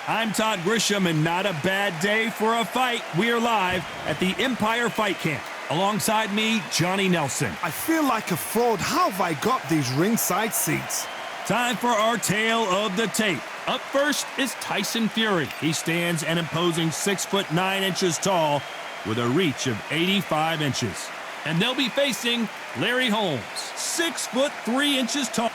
I'm Todd Grisham, and not a bad day for a fight. We are live at the Empire Fight Camp. Alongside me, Johnny Nelson. I feel like a fraud. How have I got these ringside seats? Time for our tale of the tape. Up first is Tyson Fury. He stands an imposing 6'9" tall with a reach of 85 inches. And they'll be facing Larry Holmes, 6'3" tall.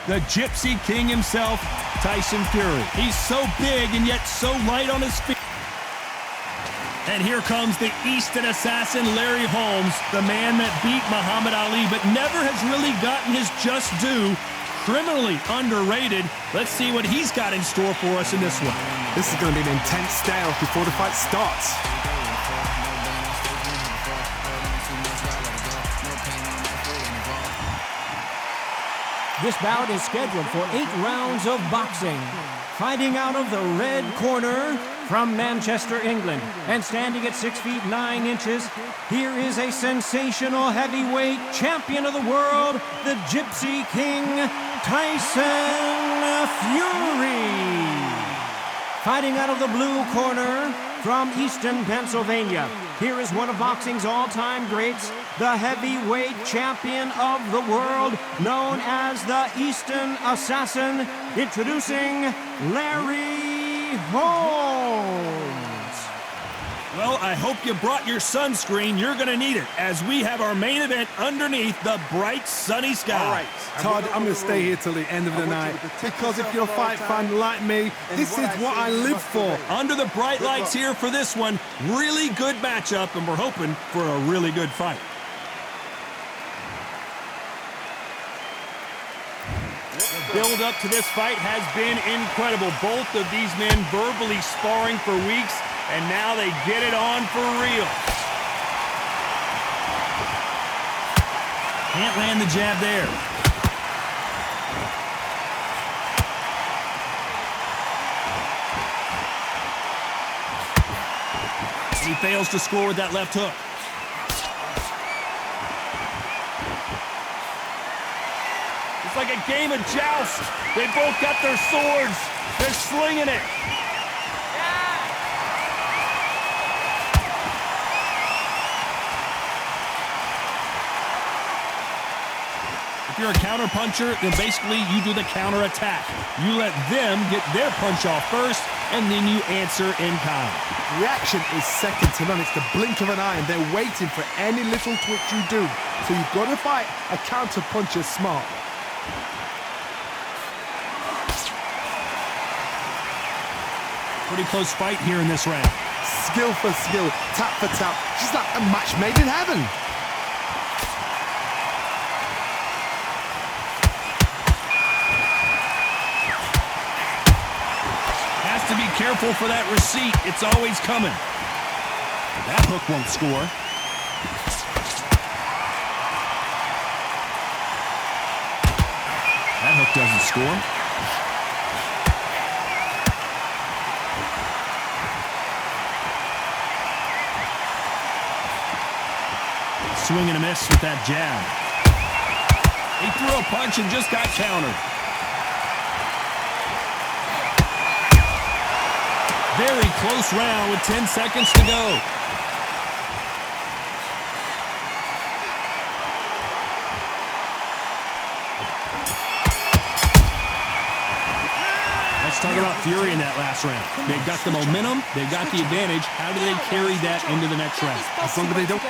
The Gypsy King himself, Tyson Fury. He's so big and yet so light on his feet. And here comes the Eastern assassin, Larry Holmes, the man that beat Muhammad Ali but never has really gotten his just due. Criminally underrated. Let's see what he's got in store for us in this one. This is going to be an intense stare before the fight starts. This bout is scheduled for 8 rounds of boxing. Fighting out of the red corner from Manchester, England, and standing at 6'9", here is a sensational heavyweight champion of the world, the Gypsy King, Tyson Fury. Fighting out of the blue corner from Easton, Pennsylvania, here is one of boxing's all-time greats, the heavyweight champion of the world, known as the Eastern Assassin, introducing Larry Holmes. Well, I hope you brought your sunscreen. You're going to need it as we have our main event underneath the bright, sunny sky. All right, Todd, I'm going to stay here till the end of the night because if you're a fight fan like me, this is what I live for. Under the bright lights here for this one, really good matchup, and we're hoping for a really good fight. The build up to this fight has been incredible. Both of these men verbally sparring for weeks, and now they get it on for real. Can't land the jab there. He fails to score with that left hook. It's like a game of joust. They both got their swords. They're slinging it. If you're a counter puncher, then basically you do the counter attack. You let them get their punch off first, and then you answer in kind. Reaction is second to none. It's the blink of an eye, and they're waiting for any little twitch you do. So you've got to fight a counter puncher smart. Pretty close fight here in this round. Skill for skill, tap for tap. She's like a match made in heaven. Has to be careful for that receipt. It's always coming. That hook won't score. That hook doesn't score. Swing and a miss with that jab. He threw a punch and just got countered. Very close round with 10 seconds to go. Let's talk about Fury in that last round. They've got the momentum. They've got the advantage. How do they carry that into the next round? As long as they don't...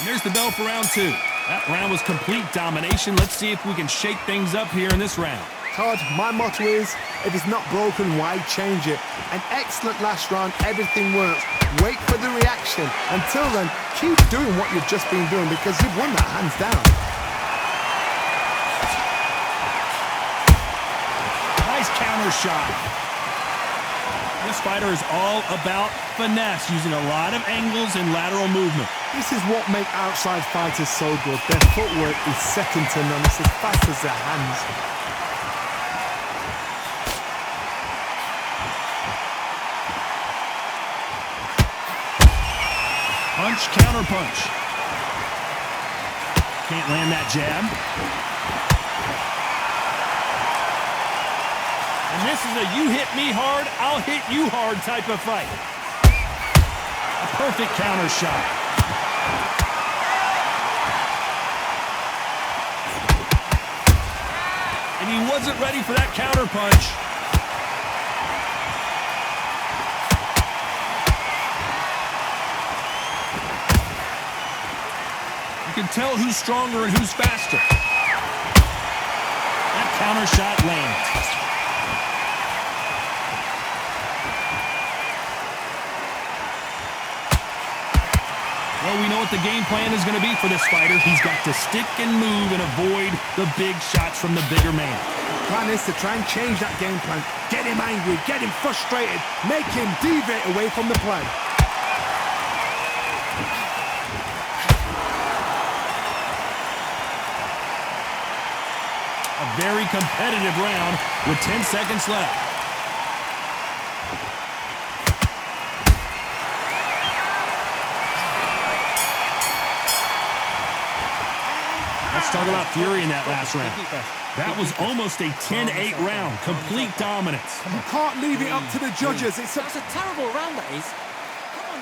And there's the bell for round 2. That round was complete domination. Let's see if we can shake things up here in this round. Todd, my motto is, if it's not broken, why change it? An excellent last round, everything works. Wait for the reaction. Until then, keep doing what you've just been doing because you've won that hands down. Nice counter shot. This fighter is all about finesse, using a lot of angles and lateral movement. This is what makes outside fighters so good. Their footwork is second to none. It's as fast as their hands. Punch, counter punch. Can't land that jab. And this is a you hit me hard, I'll hit you hard type of fight. A perfect counter shot. And he wasn't ready for that counter punch. You can tell who's stronger and who's faster. That counter shot lands. Well, we know what the game plan is going to be for this fighter. He's got to stick and move and avoid the big shots from the bigger man. The plan is to try and change that game plan. Get him angry, get him frustrated, make him deviate away from the play. A very competitive round with 10 seconds left. Let's talk about Fury in that last round. That was almost a 10-8 round, complete dominance. You can't leave it up to the judges. That's a terrible round, that is. Come on,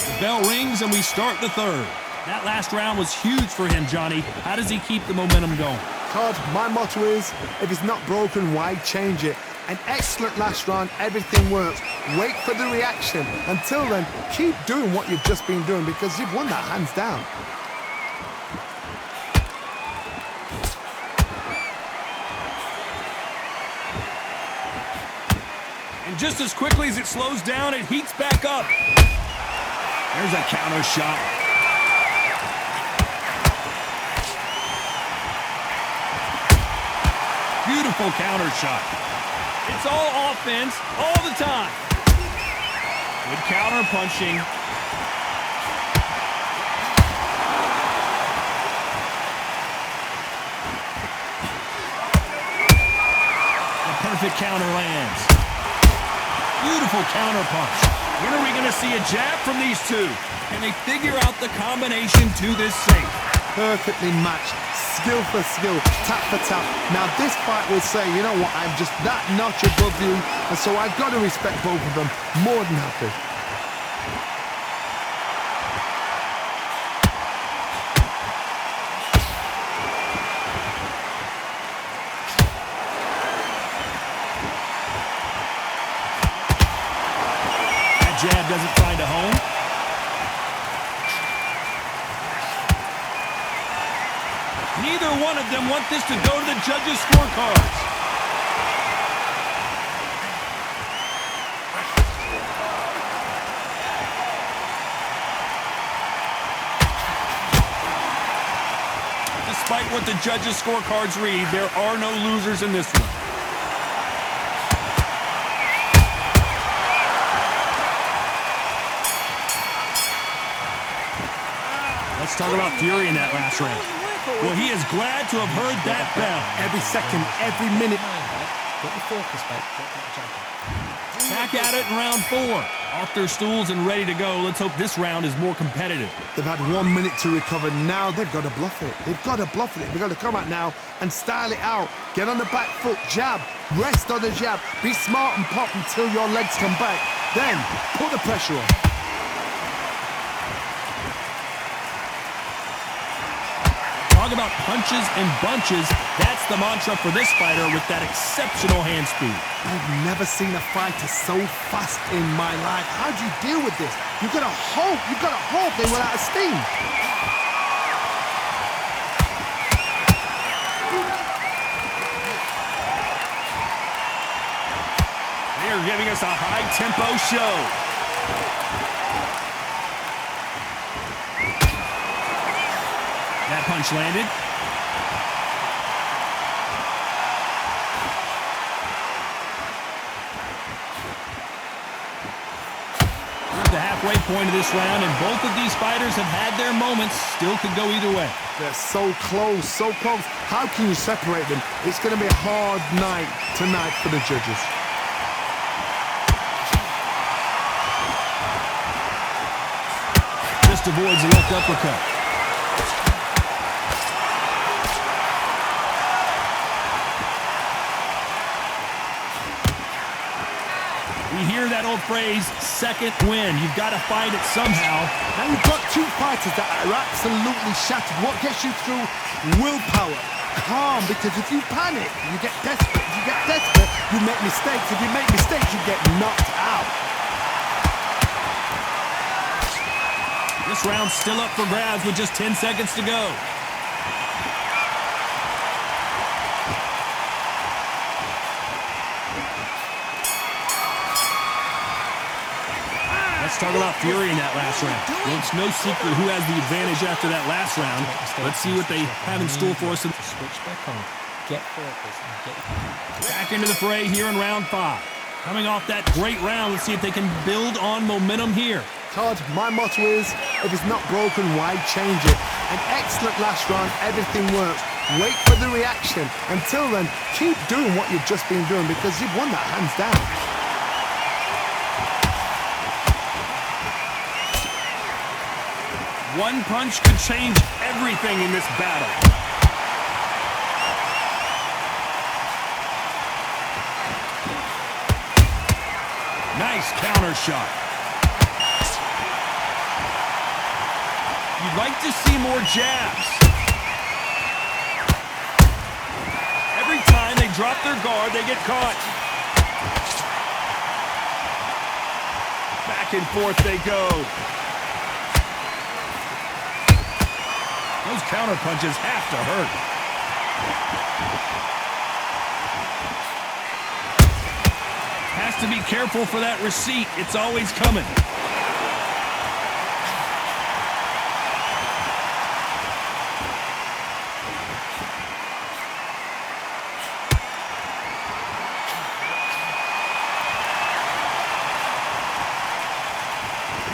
the bell rings and we start the third. That last round was huge for him, Johnny. How does he keep the momentum going? Todd, my motto is, if it's not broken, why change it? An excellent last round, everything works. Wait for the reaction. Until then, keep doing what you've just been doing because you've won that hands down. And just as quickly as it slows down, it heats back up. There's a counter shot. Beautiful counter shot. It's all offense all the time. Good counter punching. The perfect counter lands. Beautiful counter punch. When are we going to see a jab from these two? Can they figure out the combination to this safe? Perfectly matched. Skill for skill, tap for tap. Now this fight will say, you know what, I'm just that notch above you, and so I've got to respect both of them. More than happy. That jab doesn't find a home. Neither one of them want this to go to the judges' scorecards. Despite what the judges' scorecards read, there are no losers in this one. Let's talk about Fury in that last round. Well, he is glad to have heard that bell. Every second, every minute. Back at it in round 4. Off their stools and ready to go. Let's hope this round is more competitive. They've had 1 minute to recover. Now they've got to bluff it. They've got to bluff it. They've got to come out now and style it out. Get on the back foot, jab, rest on the jab. Be smart and pop until your legs come back. Then put the pressure on. Talk about punches and bunches. That's the mantra for this fighter with that exceptional hand speed. I've never seen a fighter so fast in my life. How do you deal with this? You've got to hope they run out of steam. They're giving us a high-tempo show. That punch landed. We're at the halfway point of this round, and both of these fighters have had their moments. Still could go either way. They're so close, so close. How can you separate them? It's going to be a hard night tonight for the judges. Just avoids a left uppercut. We hear that old phrase, second win. You've got to find it somehow. Now you've got two fighters that are absolutely shattered. What gets you through? Willpower. Calm, because if you panic, you get desperate. If you get desperate, you make mistakes. If you make mistakes, you get knocked out. This round's still up for grabs with just 10 seconds to go. Let's talk about Fury in that last round. Well, it's no secret who has the advantage after that last round. Let's see what they have in store for us. Switch back on. Get focused and get Back into the fray here in round 5. Coming off that great round, let's see if they can build on momentum here. Todd, my motto is, if it's not broken, why change it? An excellent last round, everything works. Wait for the reaction. Until then, keep doing what you've just been doing because you've won that hands down. One punch could change everything in this battle. Nice counter shot. You'd like to see more jabs. Every time they drop their guard, they get caught. Back and forth they go. Those counter punches have to hurt. Has to be careful for that receipt. It's always coming.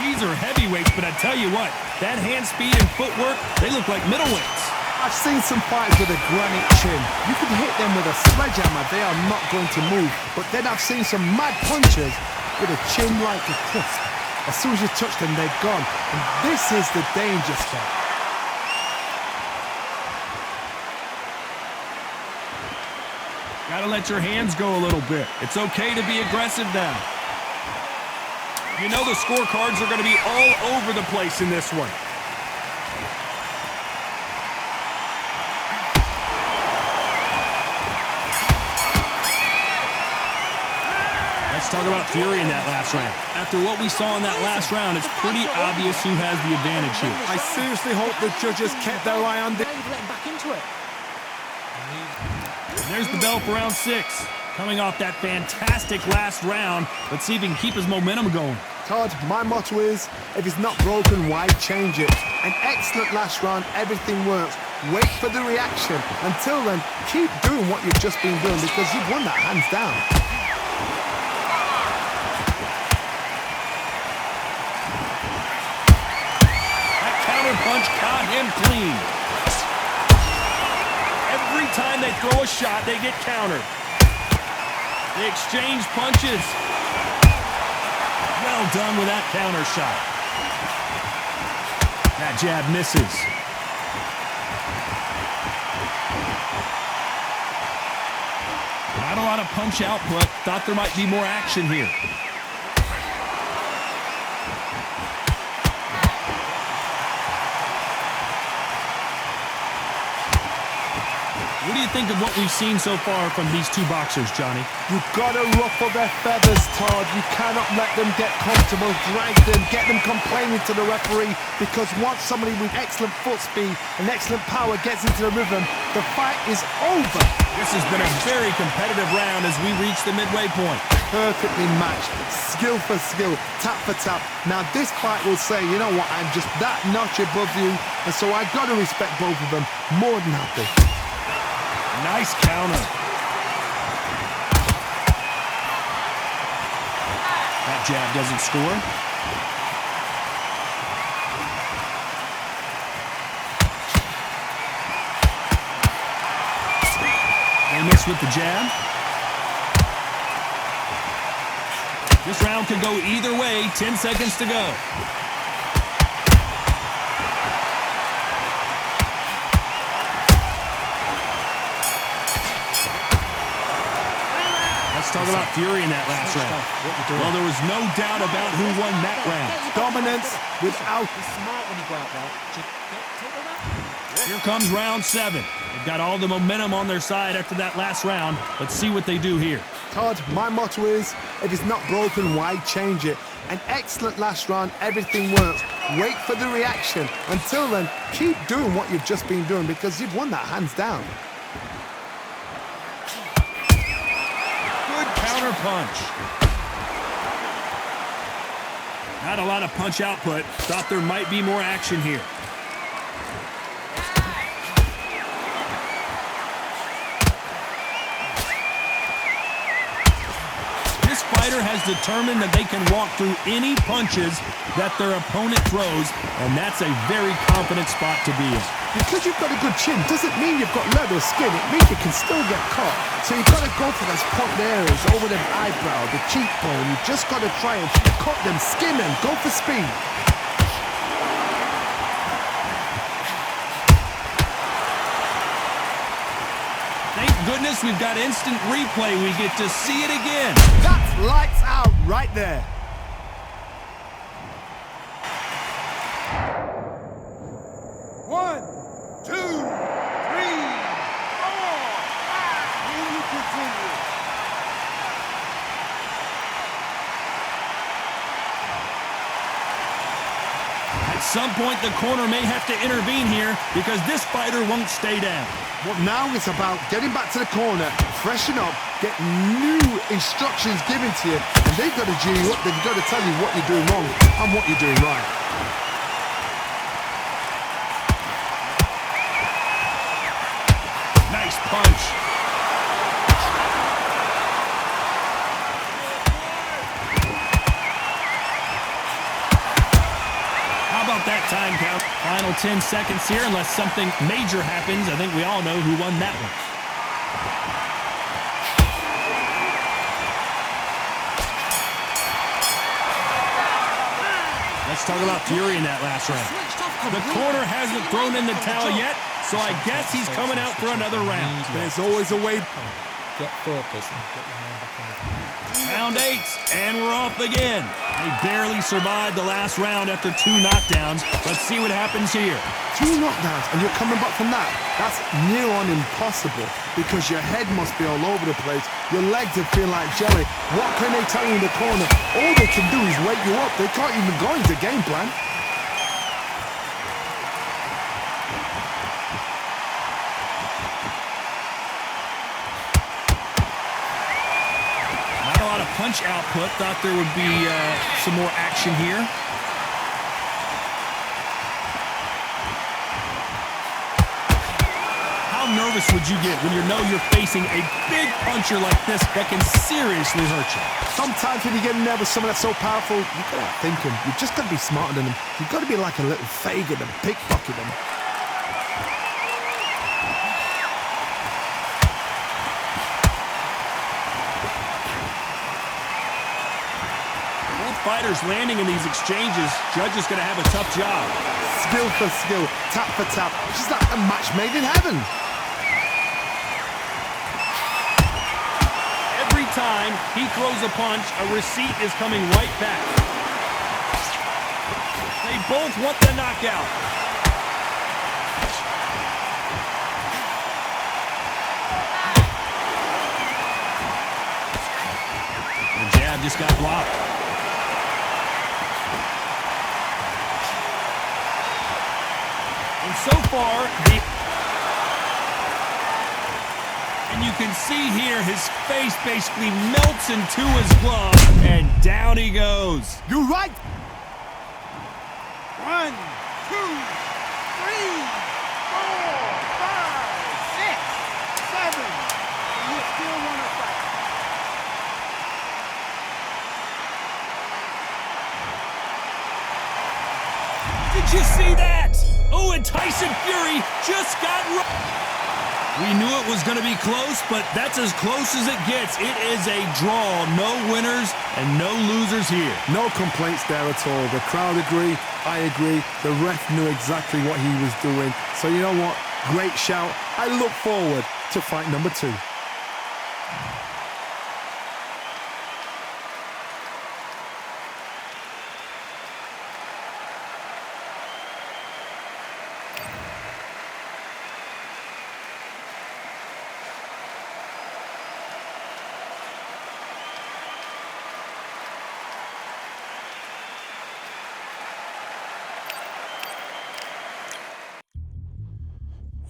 These are heavyweights, but I tell you what, that hand speed and footwork, they look like middleweights. I've seen some fighters with a granite chin. You can hit them with a sledgehammer, they are not going to move. But then I've seen some mad punchers with a chin like a crisp. As soon as you touch them, they're gone. And this is the danger spot. Gotta let your hands go a little bit. It's okay to be aggressive now. You know the scorecards are going to be all over the place in this one. Let's talk about Fury in that last round. After what we saw in that last round, it's pretty obvious who has the advantage here. I seriously hope the judges kept their eye on this. getting back into it. There's the bell for round 6. Coming off that fantastic last round, let's see if he can keep his momentum going. Todd, my motto is, if it's not broken, why change it? An excellent last round, everything works. Wait for the reaction. Until then, keep doing what you've just been doing because you've won that hands down. That counter punch caught him clean. Every time they throw a shot, they get countered. They exchange punches. Well done with that counter shot. That jab misses. Not a lot of punch output. Thought there might be more action here. What do you think of what we've seen so far from these two boxers, Johnny? You've got to ruffle their feathers, Todd. You cannot let them get comfortable, drag them, get them complaining to the referee, because once somebody with excellent foot speed and excellent power gets into the rhythm, the fight is over. This has been a very competitive round as we reach the midway point. Perfectly matched, skill for skill, tap for tap. Now this fight will say, you know what, I'm just that notch above you, and so I've got to respect both of them more than happy. Nice counter. That jab doesn't score. They miss with the jab. This round could go either way. 10 seconds to go. talk about Fury in that last round. Well, there was no doubt about who won that round. Dominance without... Smart when you go out there. Just take them out. Here comes round 7. They've got all the momentum on their side after that last round. Let's see what they do here. Todd, my motto is, if it's not broken, why change it? An excellent last round, everything works. Wait for the reaction. Until then, keep doing what you've just been doing because you've won that hands down. Good counter punch. Not a lot of punch output. Thought there might be more action here. This fighter has determined that they can walk through any punches that their opponent throws, and that's a very confident spot to be in. Because you've got a good chin doesn't mean you've got leather skin. It means you can still get caught. So you've got to go for those point areas over the eyebrow, the cheekbone. You've just got to try and cut them, skin them, go for speed. Thank goodness we've got instant replay. We get to see it again. That's lights out right there. One, two, three, four, five. And you continue. At some point, the corner may have to intervene here because this fighter won't stay down. Well, now it's about getting back to the corner, freshen up, get new instructions given to you, and they've got to G you up. They've got to tell you what you're doing wrong and what you're doing right. Nice punch. How about that time count? Final 10 seconds here, unless something major happens. I think we all know who won that one. Let's talk about Fury in that last round. The corner hasn't thrown in the towel yet, so I guess he's coming out for another round. There's always a way. Get focused and get your mind back on the game. Round 8, and we're off again. They barely survived the last round after 2 knockdowns. Let's see what happens here. 2 knockdowns and you're coming back from that. That's near on impossible because your head must be all over the place. Your legs would feel like jelly. What can they tell you in the corner? All they can do is wake you up. They can't even go into game plan. Punch output. Thought there would be some more action here. How nervous would you get when you know you're facing a big puncher like this that can seriously hurt you? Sometimes when you get nervous, someone that's so powerful, you've got to outthink him. You've just got to be smarter than him. You've got to be like a little Fagin and pickpocket him. Fighters landing in these exchanges, Judge is going to have a tough job. Skill for skill, tap for tap. It's just like a match made in heaven. Every time he throws a punch, a receipt is coming right back. They both want the knockout. The jab just got blocked. So far, and you can see here his face basically melts into his glove, and down he goes. You're right. 1, 2, 3, 4, 5, 6, 7. And you still want to fight. Did you see that? Oh, and Tyson Fury just got We knew it was going to be close, but that's as close as it gets. It is a draw. No winners and no losers here. No complaints there at all. The crowd agree. I agree. The ref knew exactly what he was doing. So you know what? Great shout. I look forward to fight number 2.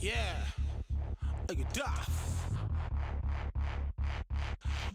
Yeah, like a duff.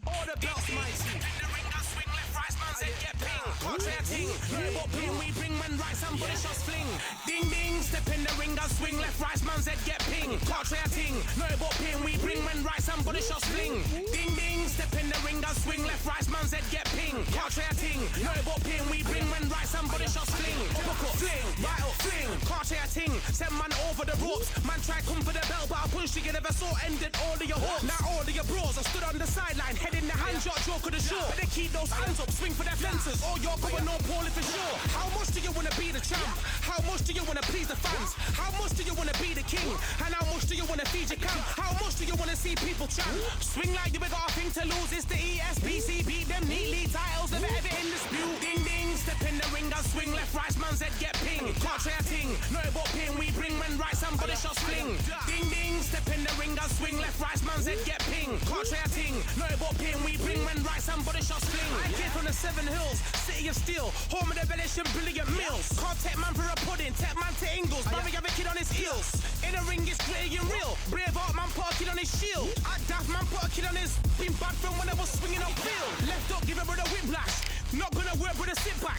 All the belts, mighty. In the ring, I swing left, right, man's head get ping. Contrary ting, no but ping, we bring man right, somebody shots fling. Ding ding, step in the ring, I swing left, right, man's head get ping. Contrary ting, no but ping, we bring man right, somebody shots fling. Ding ding, step in the ring, I swing left, right, man's head get ping. Contrary ting, no but ping, we bring man right, somebody shots fling. Uppercut, fling, right up, fling. Contrary ting, send man over the ropes. Man try come for the belt, but I punched you never saw ended all of your hopes. Now all of your bros, I stood on the sideline, head in the hand shot, joke of the show. But they keep those hands up, swing for their fences. Or you're going no poorly for sure. How much do you wanna be the champ? How much do you wanna please the fans? How much do you wanna be the king? And how much do you wanna feed your camp? How much do you wanna see people champ? Swing like you got a thing to lose. It's the ESPC, beat them neatly. Titles never ever in dispute. Ding ding, step in the ring, I swing left, right, man's head get ping. Can't try a ting, no but ping. We bring men right, somebody shots fling. Ding ding, step in the ring, I swing left, right, man's head get ping. Can't try a ting, no but ping. We bring men right, somebody shots fling. I came from the 7 Hills, city of steel, home of the village and brilliant meals. Can't take man for a pudding, take man to Ingles. Barry have a kid on his heels. In the ring, it's gritty and real. Braveheart man put a kid on his shield. Daft man put a kid on his. Been bad from when I was swinging on field. Left up, give a brother whiplash. Not gonna work with a sit back.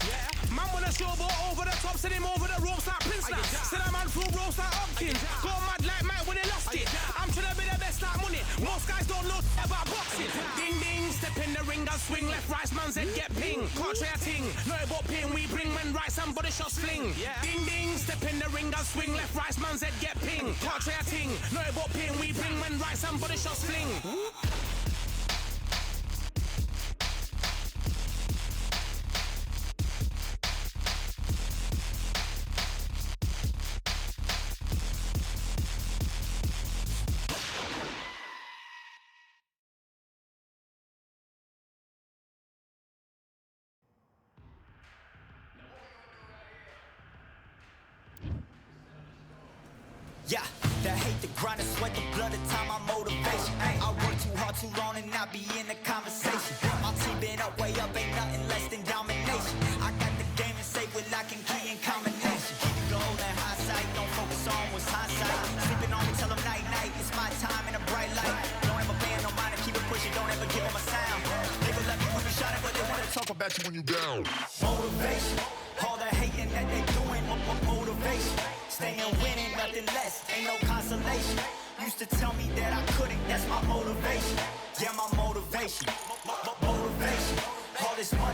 Man wanna showboat over the top, send him over the ropes like Prince Nat. Send a man through ropes like Hopkins. Go mad like Mike when he lost it. I'm trying to be the best like money. Most guys don't know about boxing. Ding ding, step in the ring, I swing left, right, man's head get ping. Can't try a ting, no but ping. We bring men right, somebody shots fling. Ding ding, step in the ring, I swing left, right, man's head get ping. Can't try a ting, no but ping. We bring men right, somebody shots fling. Yeah, the hate, the grind, the sweat, the blood, the time, my motivation. I work too hard, too long, and not be in the conversation. My team been up, way up, ain't nothing less than domination. I got the game and say with lock and key and combination. Keep the goal in hindsight, don't focus on what's hindsight. Sleeping on me, tell them night, night, it's my time in a bright light. Don't ever pay no mind and keep it pushing, don't ever give them a sound. They will let me when you shining, but they wanna talk about you when you down. Motivation, all the hating that they doing, motivation. Staying winning, nothing less, ain't no consolation. Used to tell me that I couldn't, that's my motivation. Yeah, my motivation, motivation. All this money